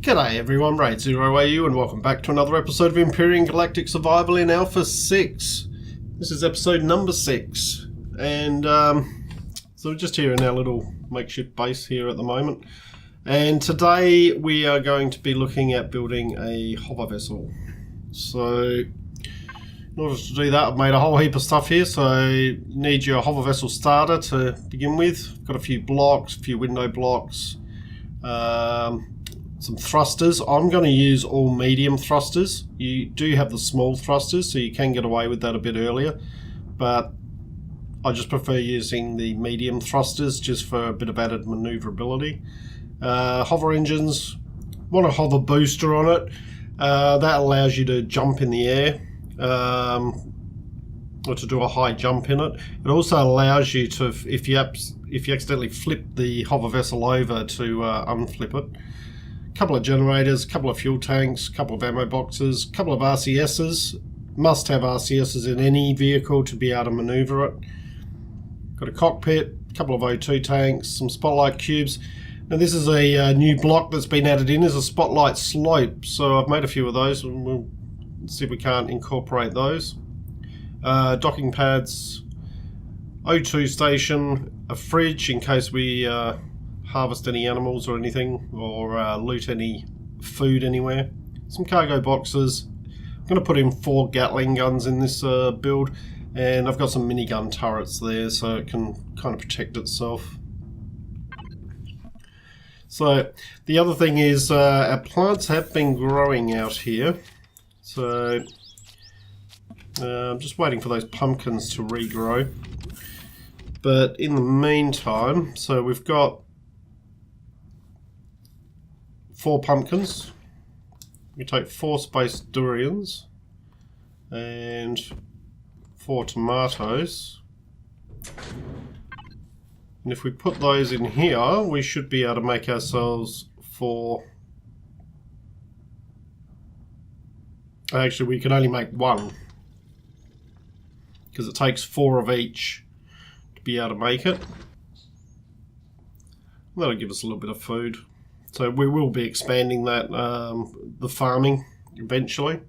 G'day everyone, Raid0AU and welcome back to another episode of Empyrion Galactic Survival in Alpha 6. This is episode number 6 and so we're just here in our little makeshift base here at the moment, and today we are going to be looking at building a hover vessel. So in order to do that, I've made a whole heap of stuff here. So you need your hover vessel starter to begin with. Got a few blocks, a few window blocks, some thrusters. I'm going to use all medium thrusters. You do have the small thrusters, so you can get away with that a bit earlier, but I just prefer using the medium thrusters just for a bit of added maneuverability. Hover engines, want a hover booster on it. That allows you to jump in the air, or to do a high jump in it. It also allows you to, if you accidentally flip the hover vessel over, to unflip it. Couple of generators, couple of fuel tanks, couple of ammo boxes, couple of RCSs. Must have RCSs in any vehicle to be able to maneuver it. Got a cockpit, couple of O2 tanks, some spotlight cubes. Now this is a new block that's been added in as a spotlight slope, so I've made a few of those and we'll see if we can't incorporate those. Docking pads, O2 station, a fridge in case we harvest any animals or anything, or loot any food anywhere. Some cargo boxes. I'm going to put in 4 Gatling guns in this build, and I've got some minigun turrets there so it can kind of protect itself. So the other thing is our plants have been growing out here, so I'm just waiting for those pumpkins to regrow. But in the meantime, so we've got 4 pumpkins. We take 4 space durians and 4 tomatoes, and if we put those in here, we should be able to make ourselves 4. Actually, we can only make 1 because it takes 4 of each to be able to make it. That'll give us a little bit of food. So we will be expanding that, the farming, eventually.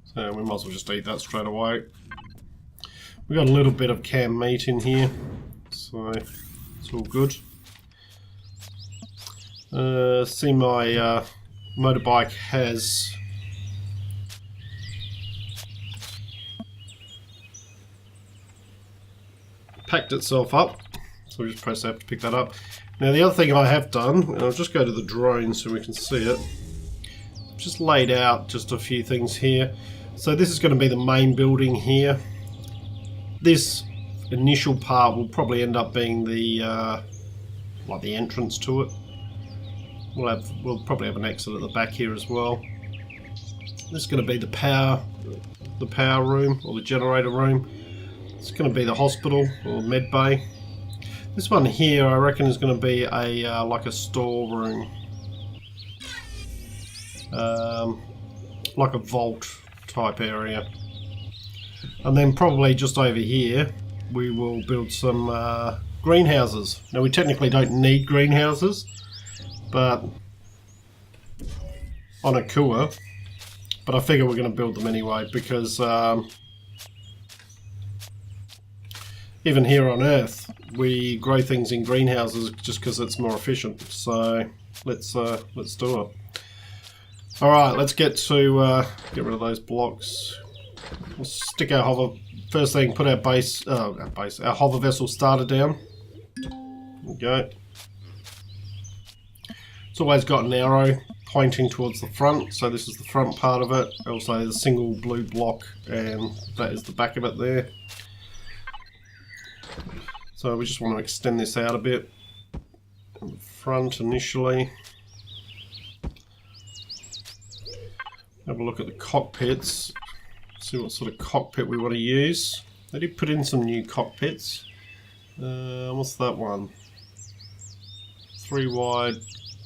So we might as well just eat that straight away. We've got a little bit of canned meat in here, so it's all good. See, my motorbike has packed itself up, so we just press F to pick that up. Now the other thing I have done, and I'll just go to the drone so we can see it, just laid out just a few things here. So this is going to be the main building here. This initial part will probably end up being the like the entrance to it. We'll probably have an exit at the back here as well. This is going to be the power room, or the generator room. It's going to be the hospital or med bay. This one here, I reckon, is going to be a like a storeroom, like a vault type area. And then probably just over here, we will build some greenhouses. Now we technically don't need greenhouses, but on a Kua, but I figure we're going to build them anyway because even here on Earth, we grow things in greenhouses just because it's more efficient. So let's do it. All right, let's get rid of those blocks. We'll stick our hover. First thing, put our our hover vessel starter down. There we go. It's always got an arrow pointing towards the front, so this is the front part of it. Also, the single blue block, and that is the back of it there. So we just want to extend this out a bit in the front initially. Have a look at the cockpits, see what sort of cockpit we want to use. They did put in some new cockpits. What's that one? 3 wide,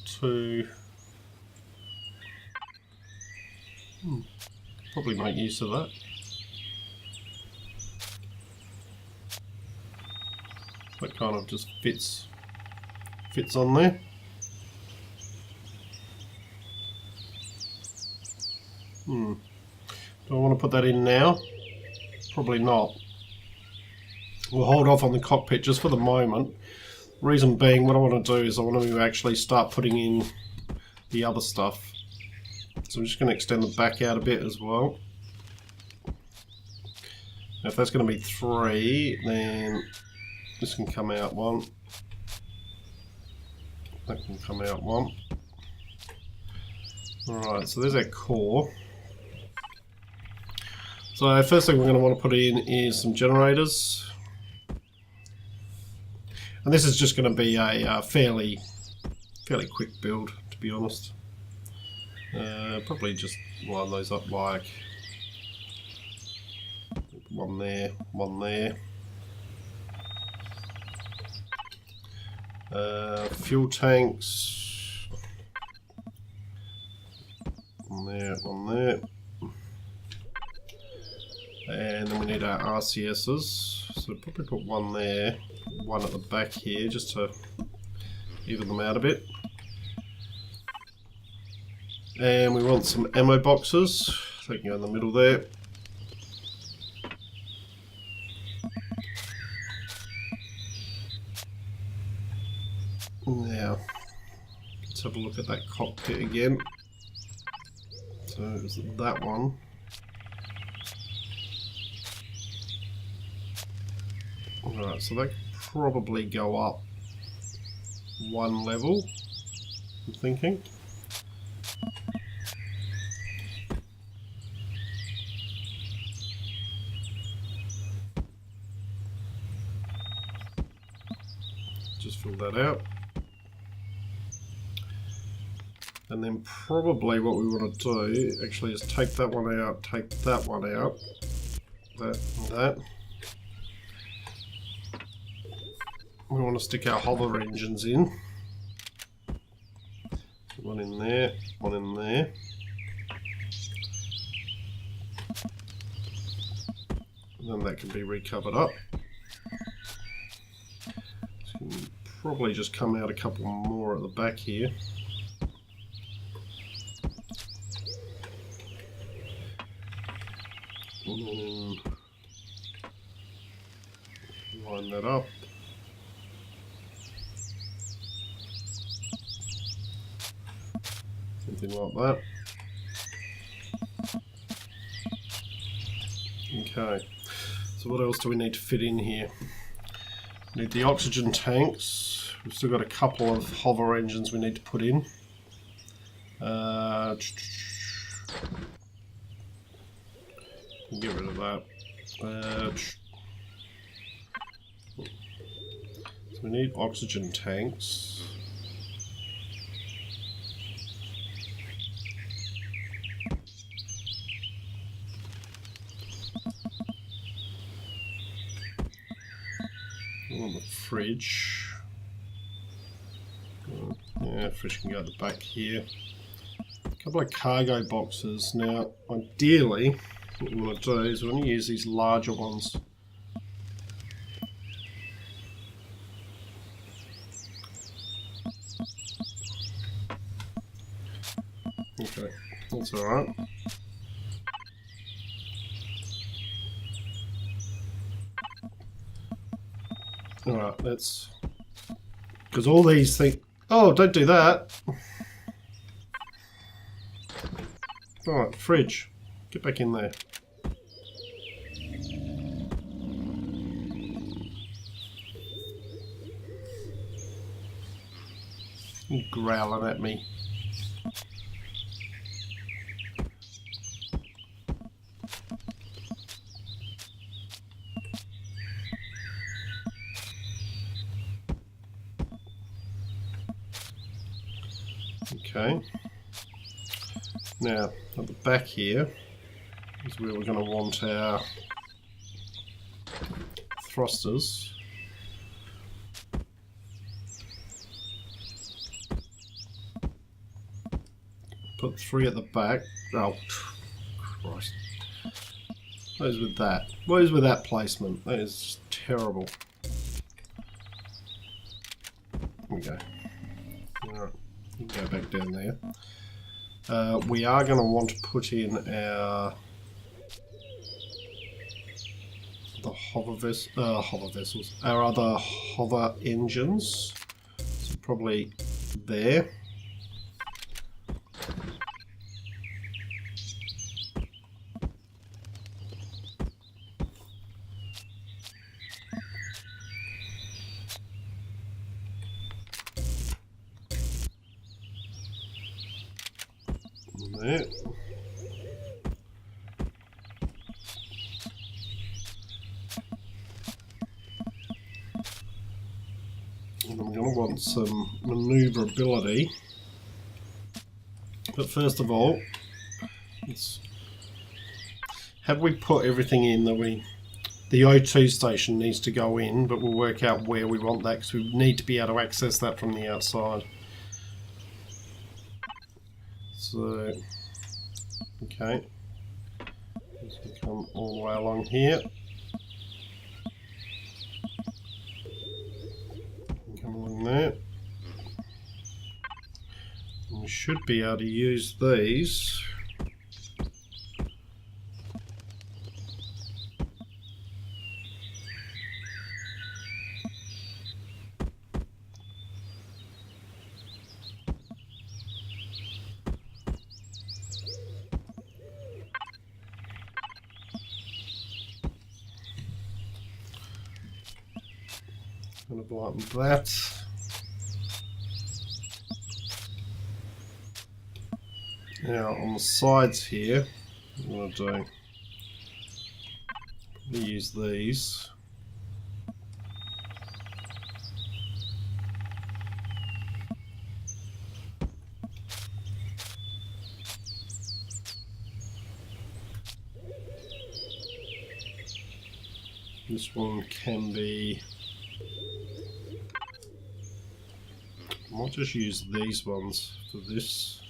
2... Probably make use of that. That kind of just fits on there. Do I want to put that in now? Probably not. We'll hold off on the cockpit just for the moment. Reason being, what I want to do is I want to actually start putting in the other stuff. So I'm just going to extend the back out a bit as well. Now if that's going to be 3, then this can come out 1. That can come out 1. Alright, so there's our core. So first thing we're going to want to put in is some generators. And this is just going to be a fairly quick build, to be honest. Probably just line those up like one there, one there. Fuel tanks. One there, one there. And then we need our RCSs. So probably put one there, one at the back here, just to even them out a bit. And we want some ammo boxes. They can go in the middle there. Now, let's have a look at that cockpit again. So is it that one? Alright, so that could probably go up 1 level, I'm thinking. Just fill that out. And then probably what we want to do actually is take that one out, take that one out, that and that. We want to stick our hover engines in. One in there, one in there. And then that can be recovered up. So you can probably just come out a couple more at the back here. And then line that up. Something like that. Okay, so what else do we need to fit in here? We need the oxygen tanks. We've still got a couple of hover engines we need to put in. Get rid of that. So we need oxygen tanks. We want the fridge. Yeah, fridge can go at the back here. A couple of cargo boxes. Now, ideally, what we want to do is we want to use these larger ones. Okay, that's alright. Alright, let's... Because all these things... Oh, don't do that! Alright, fridge. Get back in there. You're growling at me. Okay. Now, at the back here is where we're going to want our thrusters. Put 3 at the back. Oh, Christ. What is with that? What is with that placement? That is just terrible. There we go. Alright, you can go back down there. We are going to want to put in our hover vessels, our other hover engines. So probably there. There. And I'm going to want some manoeuvrability. But first of all, have we put everything in that the O2 station needs to go in, but we'll work out where we want that because we need to be able to access that from the outside. So, okay, let's come all the way along here. Come along there. And we should be able to use these. Going to blighten that. Now on the sides here, I'm going to do probably use these. This one can be. I might just use these ones for this.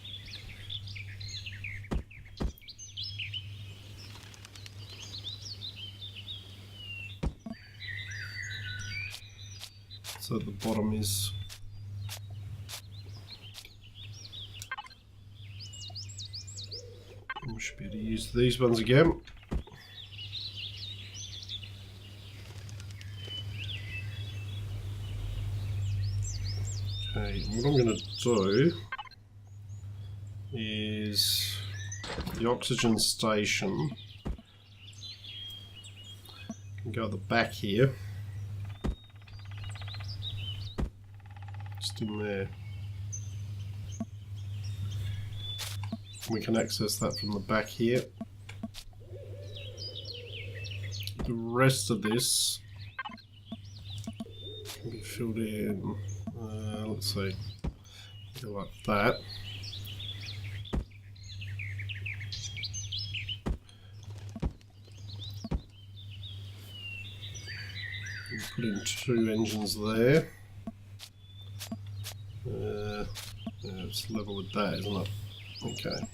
So the bottom is we should be able to use these ones again. Okay, what I'm going to do is the oxygen station can go at the back here. Just in there. We can access that from the back here. The rest of this can be filled in. Let's see, go like that. And put in 2 engines there. Yeah, it's level with that, isn't it? Okay.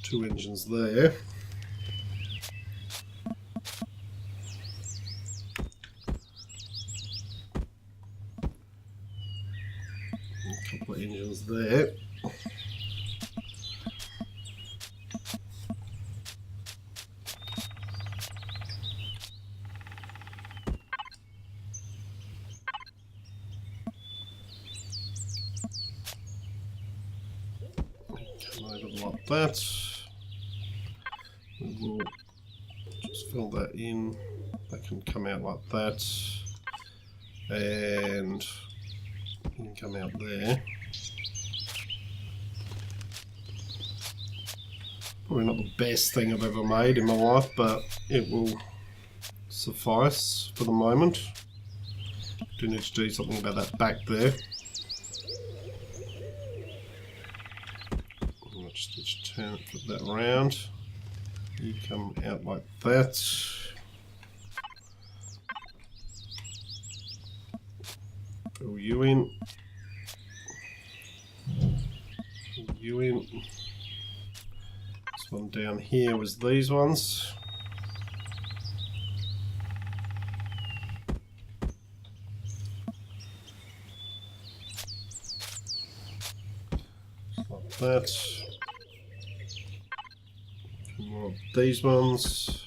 Two engines there. A couple of engines there. Like that. We will just fill that in. That can come out like that, and it can come out there. Probably not the best thing I've ever made in my life, but it will suffice for the moment. Do need to do something about that back there. Just turn it, flip that around. You come out like that. Fill you in. Fill you in. This one down here was these ones. that. More of these ones.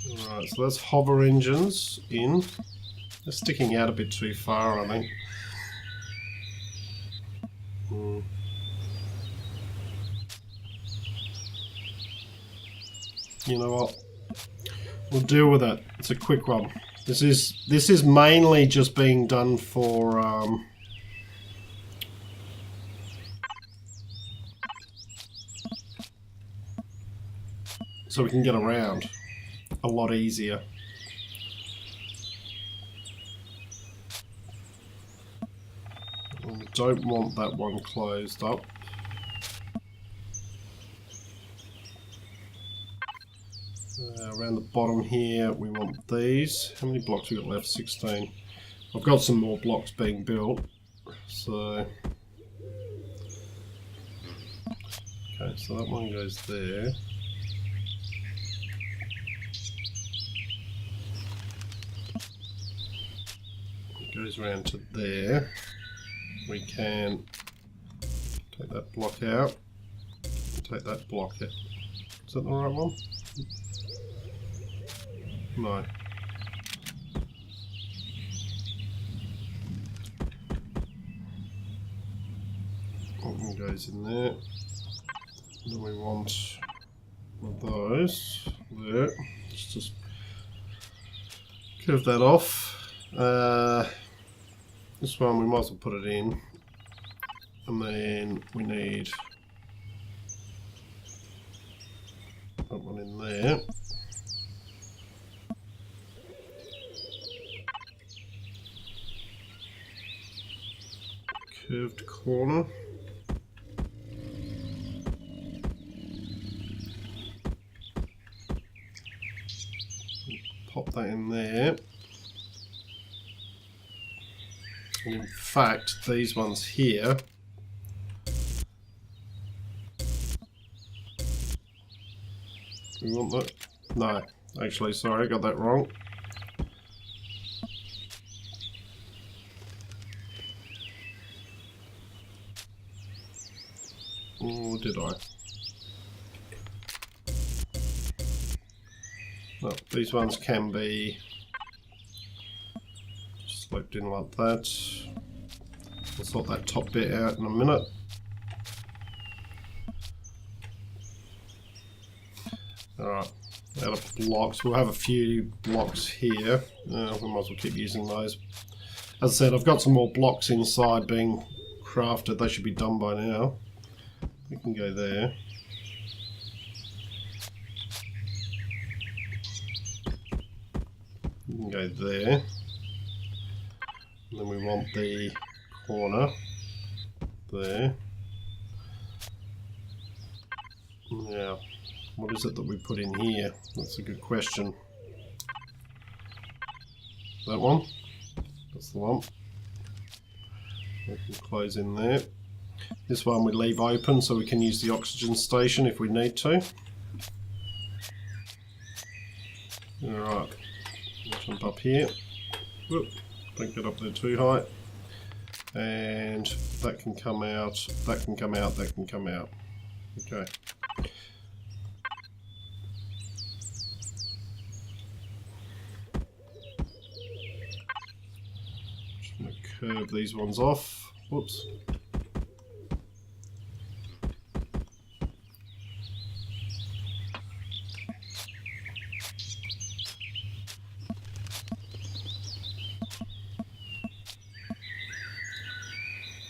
Alright, so that's hover engines in. They're sticking out a bit too far, I think. You know what? We'll deal with it. It's a quick one. This is mainly just being done for so we can get around a lot easier. We don't want that one closed up. Around the bottom here, we want these. How many blocks we got left? 16. I've got some more blocks being built. So, okay, so that one goes there. It goes around to there. We can take that block out. Take that block out. Is that the right one? No. That one goes in there. Then we want one of those there. Let's just curve that off. This one we might as well put it in. And then we need that one in there. Curved corner. Pop that in there. And in fact, these ones here we want that. No, actually, sorry, I got that wrong. Or did I? No, these ones can be sloped in like that. I'll sort that top bit out in a minute. Alright, out of blocks. We'll have a few blocks here. We might as well keep using those. As I said, I've got some more blocks inside being crafted. They should be done by now. We can go there. We can go there. And then we want the corner there. Now, what is it that we put in here? That's a good question. That one? That's the one. We can close in there. This one we leave open so we can use the oxygen station if we need to. Alright, jump up here. Whoop. Don't get up there too high. And that can come out, that can come out, that can come out. Okay. Just going to curve these ones off. Whoops.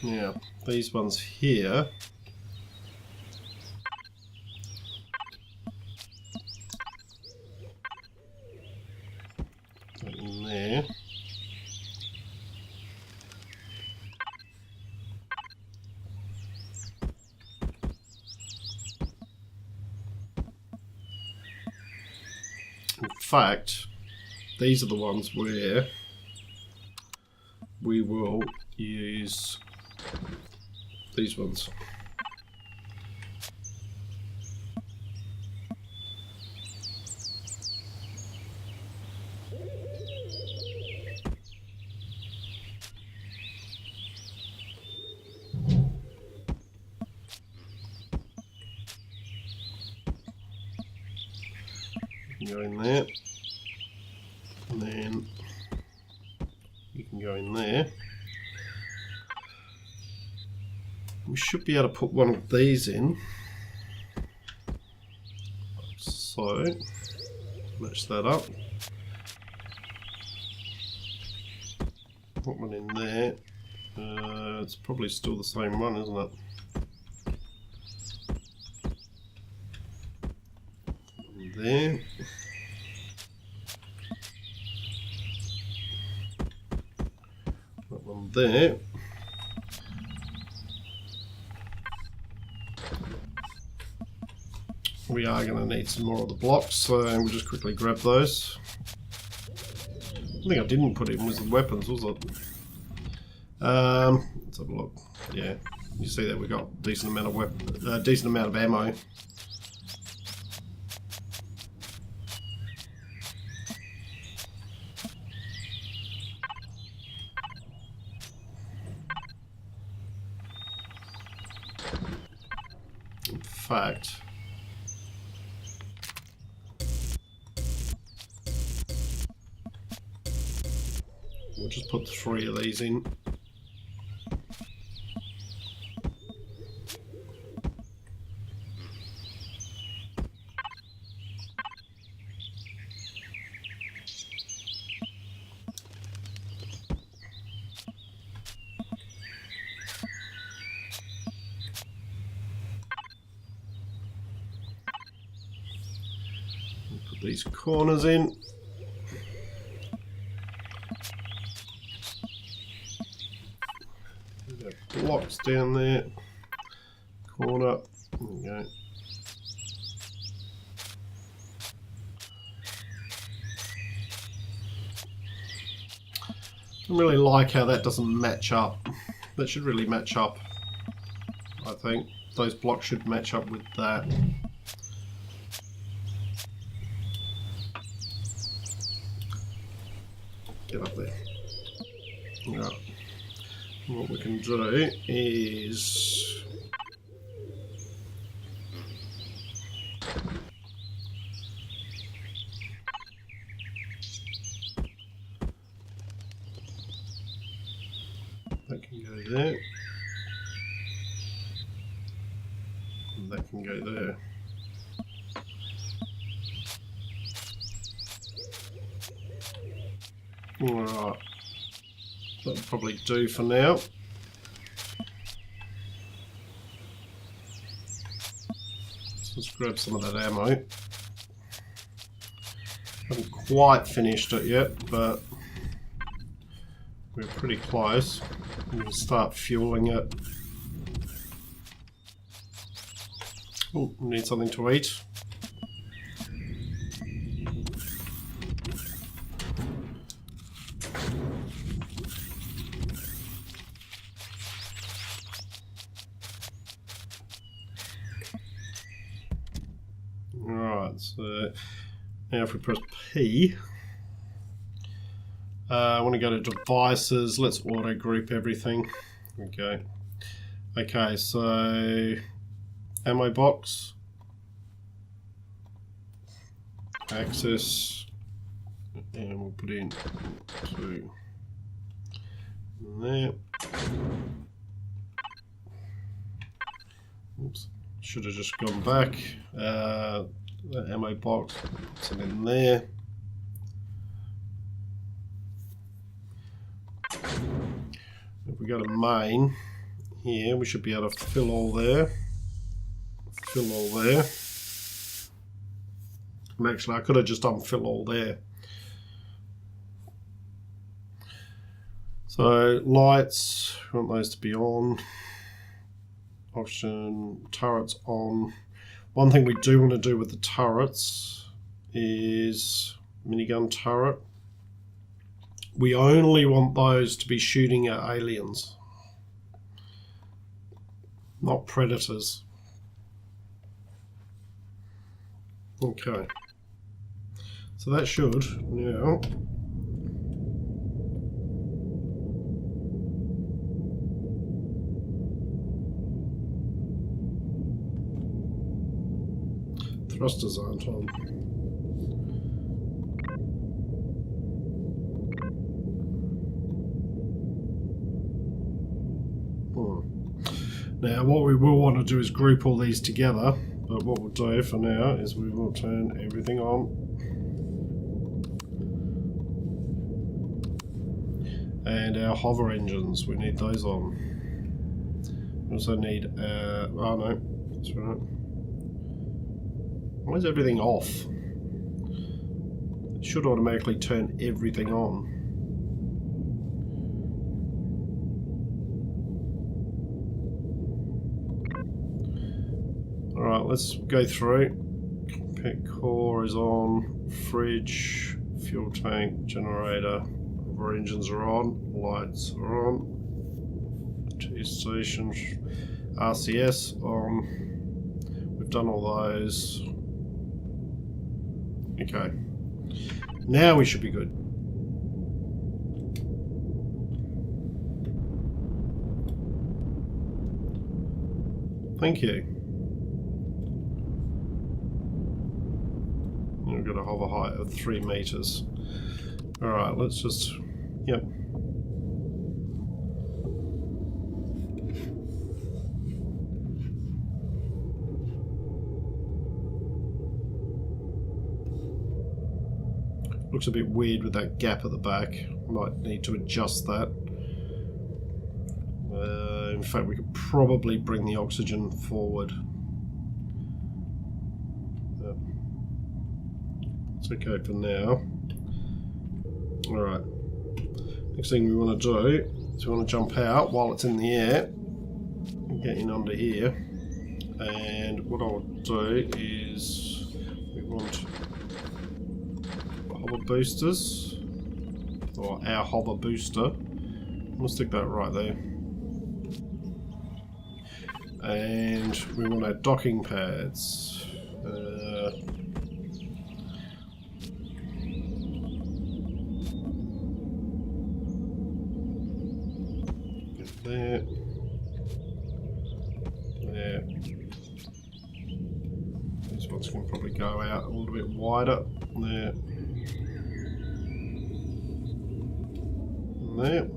Now, these ones here, in there, in fact, these are the ones where we will use these ones. You can go in there, and then you can go in there. We should be able to put one of these in. So, match that up. Put one in there. It's probably still the same one, isn't it? There. That one there. We are going to need some more of the blocks, so we'll just quickly grab those. The thing I didn't put in was the weapons, was it? Let's have a look. Yeah, you see that we got a decent amount of ammo. In fact, we'll just put 3 of these in. Put these corners in. Blocks down there, corner, there we go. Don't really like how that doesn't match up. That should really match up, I think. Those blocks should match up with that. Get up there. Right. What we can do is that can go there, and that can go there. Alright. That'll probably do for now. Let's grab some of that ammo. Haven't quite finished it yet, but we're pretty close. We'll start fueling it. Oh, need something to eat. So now if we press P, I want to go to devices. Let's auto group everything. Okay, so ammo box, access, and we'll put in 2 there. Oops, should have just gone back. The ammo box, put some in there. If we go to main here, we should be able to fill all there. Fill all there. And actually, I could have just done fill all there. So lights, we want those to be on. Option turrets on. One thing we do want to do with the turrets is minigun turret. We only want those to be shooting at aliens, not predators. So that should now thrusters aren't on. Now what we will want to do is group all these together, but what we'll do for now is we will turn everything on. And our hover engines, we need those on. We also need, oh no, that's right. Why is everything off? It should automatically turn everything on. Alright, let's go through. Cockpit core is on, fridge, fuel tank, generator, hover engines are on, lights are on, T stations, RCS on. We've done all those. Okay. Now we should be good. Thank you. We've got a hover height of 3 meters. Alright, let's just... Yep. Looks a bit weird with that gap at the back. Might need to adjust that. In fact, we could probably bring the oxygen forward. It's okay for now. Alright. Next thing we want to do is we want to jump out while it's in the air and get in under here. And what I'll do is we want hover boosters, or our hover booster. We'll stick that right there. And we want our docking pads. Get there. There. These ones can probably go out a little bit wider. There. There.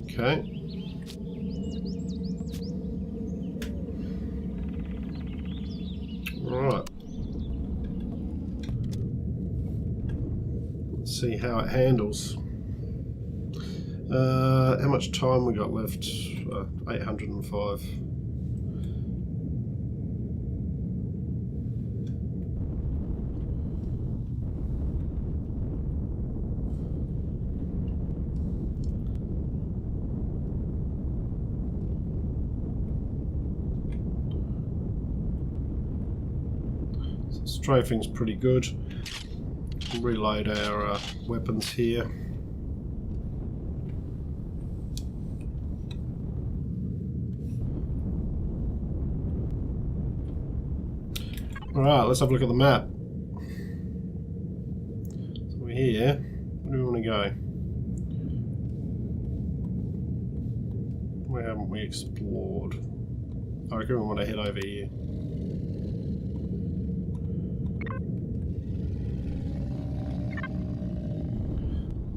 Okay. Right. Let's see how it handles. How much time we got left? 805. Strafing's pretty good. Reload our weapons here. Alright, let's have a look at the map. So we're here. Where do we want to go? Where haven't we explored? I reckon we want to head over here.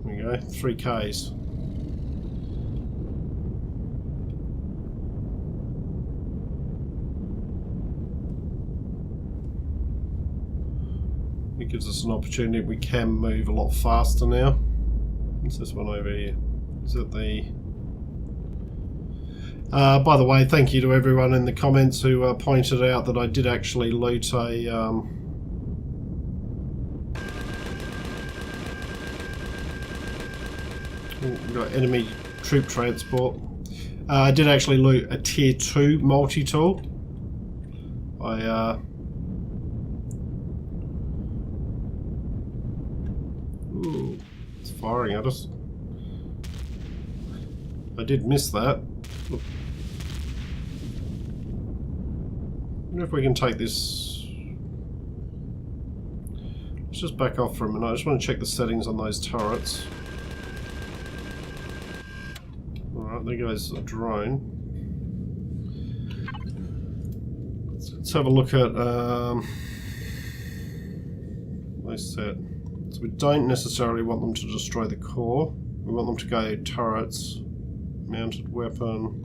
There we go, 3 Ks. It gives us an opportunity. We can move a lot faster now. What's this one over here? Is it the... by the way, thank you to everyone in the comments who pointed out that I did actually loot a... we've got enemy troop transport. I did actually loot a tier 2 multi-tool. Ooh, it's firing at us. I did miss that. Look. I wonder if we can take this. Let's just back off for a minute. I just want to check the settings on those turrets. Alright, there goes the drone. Let's have a look at set. So we don't necessarily want them to destroy the core. We want them to go turrets, mounted weapon.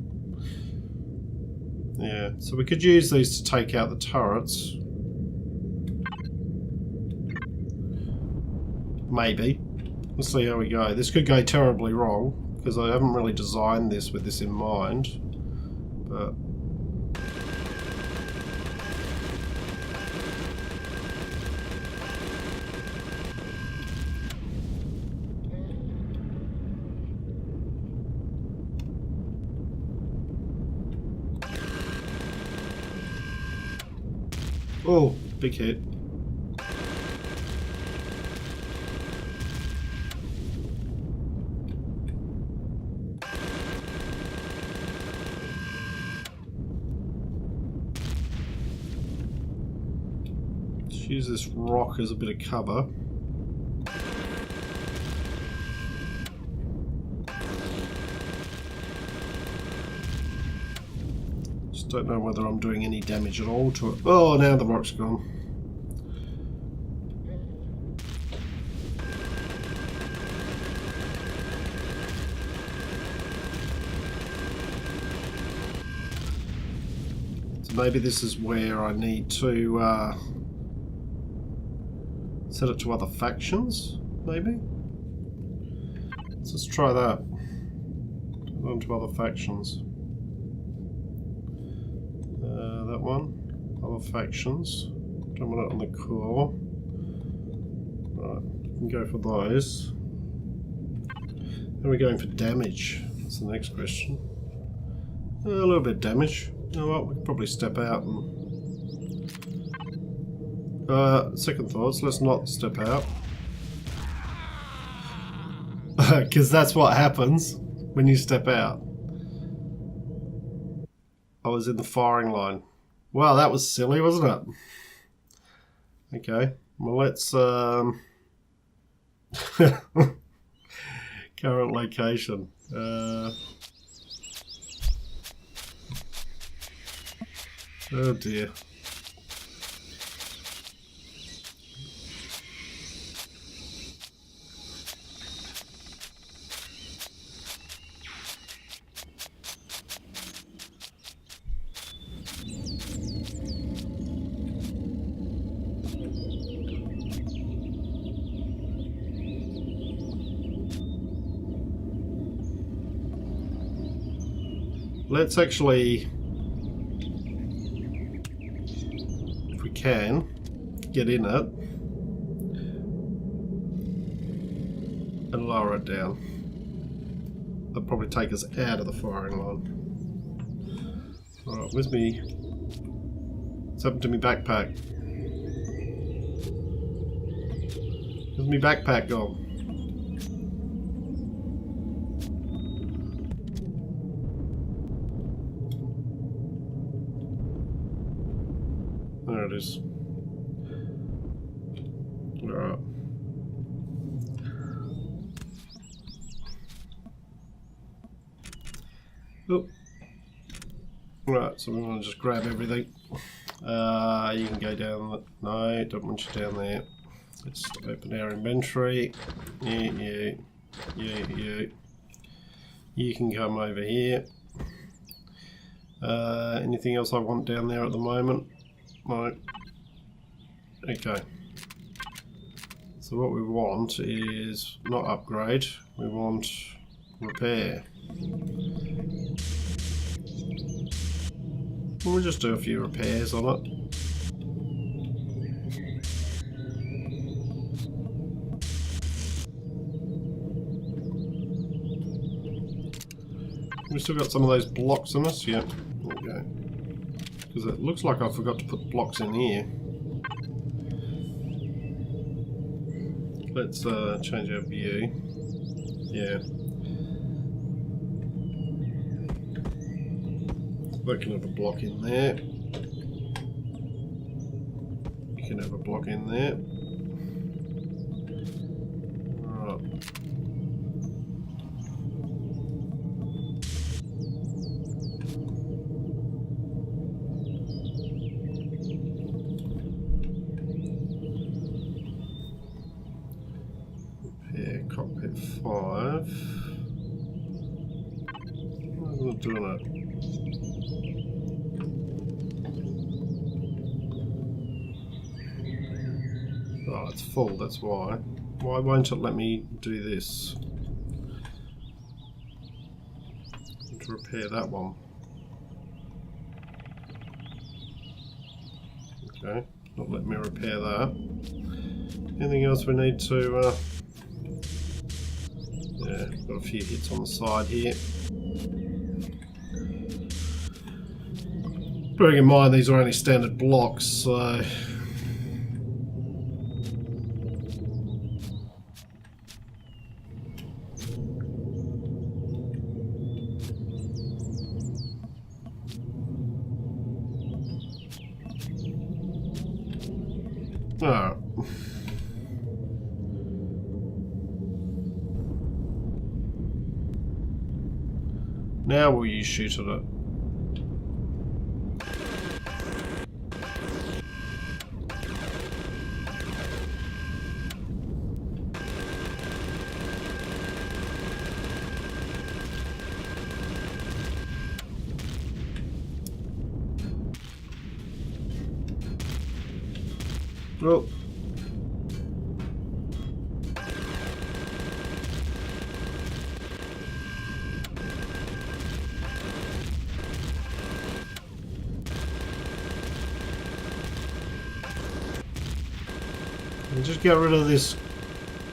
Yeah, so we could use these to take out the turrets. Maybe. Let's see how we go. This could go terribly wrong, because I haven't really designed this with this in mind. But oh, big hit. Let's use this rock as a bit of cover. Don't know whether I'm doing any damage at all to it. Oh, now the rock's gone. So maybe this is where I need to set it to other factions, maybe? So let's try that. On to other factions. That one. Other factions. Don't want it on the core. Right, we can go for those. How are we going for damage? That's the next question. A little bit of damage. You know what? We can probably step out and. Second thoughts. Let's not step out. Because that's what happens when you step out. I was in the firing line. Wow, that was silly, wasn't it? Okay, well let's current location. Oh dear. Let's actually, if we can, get in it and lower it down. That'll probably take us out of the firing line. Alright, where's me? What's happened to me backpack? Where's me backpack gone? There it is. Alright. Oh. Right, so we want to just grab everything. You can go down. No, don't want you down there. Let's open our inventory. You can come over here. Anything else I want down there at the moment? No. Okay. So what we want is not upgrade, we want repair. We'll just do a few repairs on it. We've still got some of those blocks in us, yeah. Okay. Because it looks like I forgot to put blocks in here. Let's change our view. Yeah. That can have a block in there. You can have a block in there. cockpit 5. Why isn't it doing it? Oh, it's full, that's why. Why won't it let me do this? To repair that one. Okay, not letting me repair that. Anything else we need to... yeah, got a few hits on the side here. Bearing in mind these are only standard blocks, so... Alright. Now will you shoot at it? Well, just get rid of this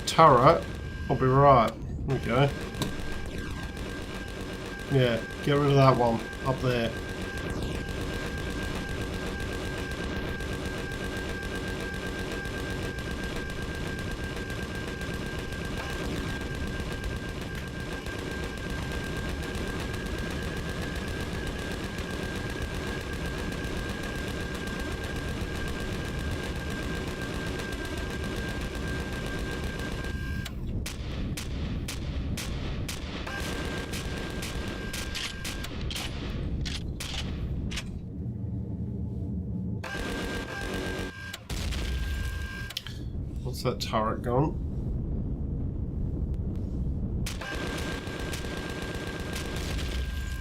turret. I'll be right. Okay. Yeah, get rid of that one up there. What's that turret gone?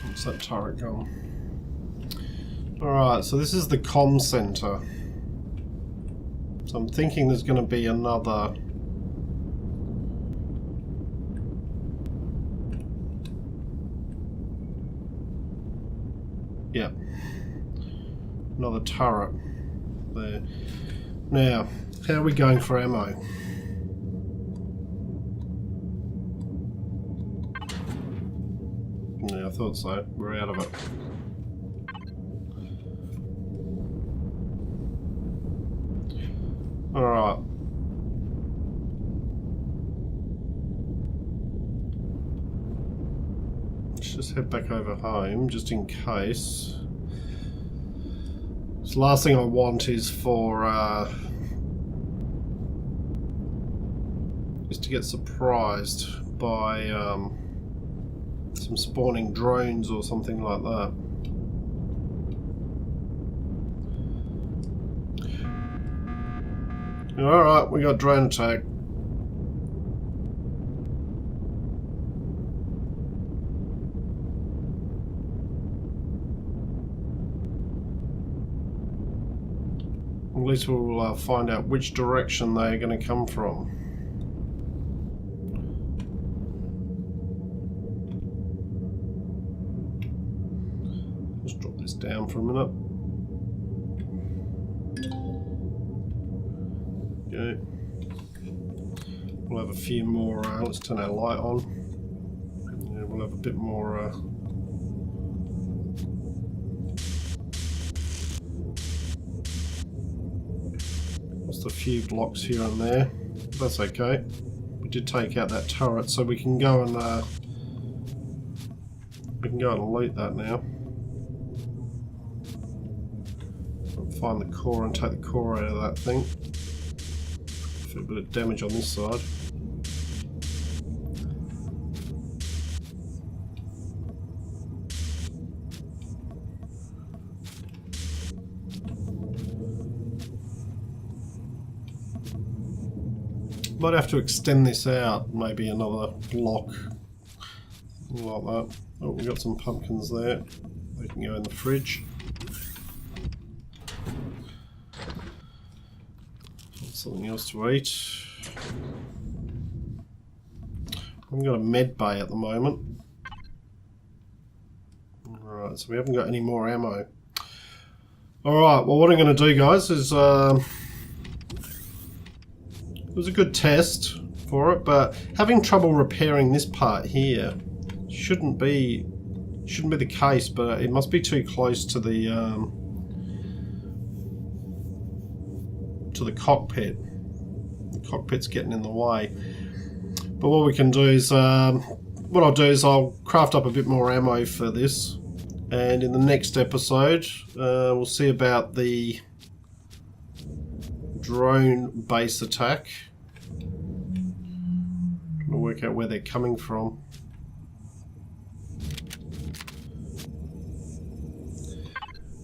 What's that turret gone? Alright, so this is the comm center. So I'm thinking there's going to be another... yeah. Another turret there. Now, how are we going for ammo? Yeah, I thought so. We're out of it. Alright. Let's just head back over home, just in case. So the last thing I want is for... is to get surprised by some spawning drones or something like that. Alright, we got drone attack. At least we'll find out which direction they're going to come from. Just drop this down for a minute. Okay. We'll have a few more, let's turn our light on. Yeah, we'll have a bit more just a few blocks here and there. That's okay. We did take out that turret, so we can go and loot that now. Find the core and take the core out of that thing. A bit of damage on this side. Might have to extend this out, maybe another block, something like that. Oh, we've got some pumpkins there. They can go in the fridge. Something else to eat. I've got a med bay at the moment. Alright, so we haven't got any more ammo. Alright, well what I'm going to do, guys, is it was a good test for it, but having trouble repairing this part here shouldn't be the case, but it must be too close to the cockpit. The cockpit's getting in the way. But what we can do is, what I'll do is I'll craft up a bit more ammo for this, and in the next episode we'll see about the drone base attack. Trying to work out where they're coming from.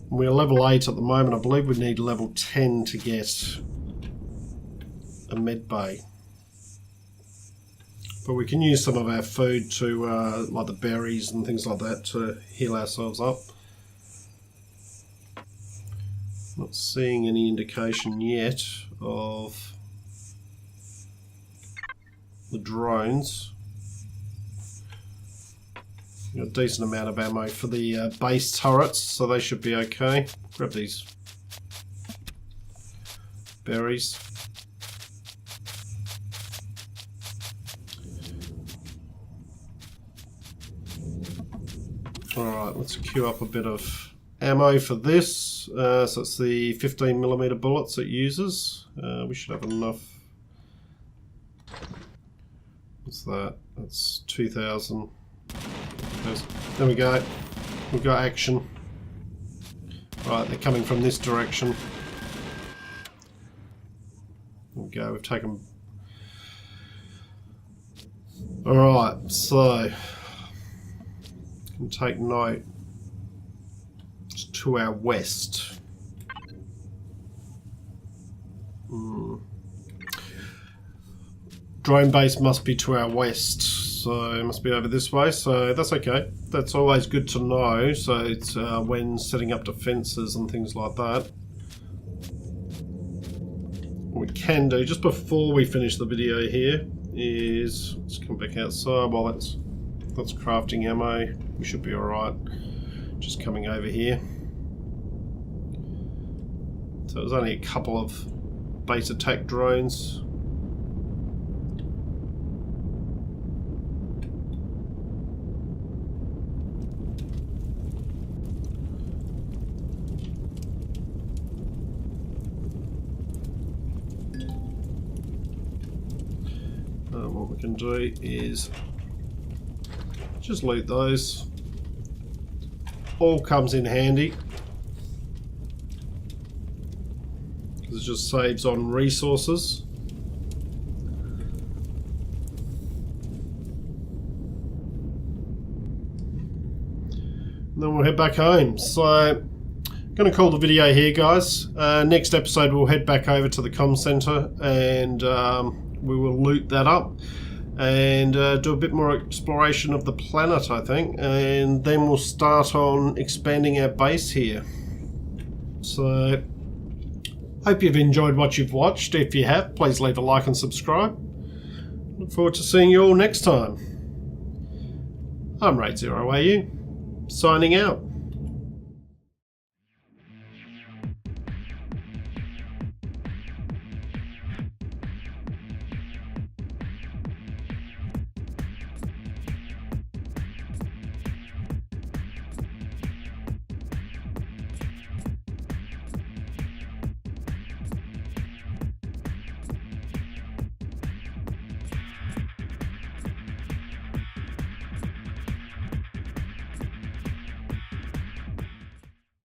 We're level 8 at the moment. I believe we need level 10 to get a med bay. But we can use some of our food to, like the berries and things like that, to heal ourselves up. Not seeing any indication yet of the drones. Got a decent amount of ammo for the base turrets, so they should be okay. Grab these berries. Alright, let's queue up a bit of ammo for this. So it's the 15mm bullets it uses. We should have enough. What's that? That's 2,000. There we go. We've got action. Right, they're coming from this direction. There we go, we've taken... Alright, so... take note. It's to our west. Drone base must be to our west, so it must be over this way, so that's okay. That's always good to know, so it's when setting up defences and things like that. What we can do, just before we finish the video here, is... let's come back outside while that's crafting ammo. We should be alright. Just coming over here. So there's only a couple of base attack drones. What we can do is just loot those. All comes in handy because it just saves on resources. And then we'll head back home. So I'm going to call the video here, guys. Next episode we'll head back over to the comm center and we will loot that up and do a bit more exploration of the planet, I think, and then we'll start on expanding our base here. So hope you've enjoyed what you've watched. If you have, please leave a like and subscribe. Look forward to seeing you all next time. I'm Raid0AU, signing out.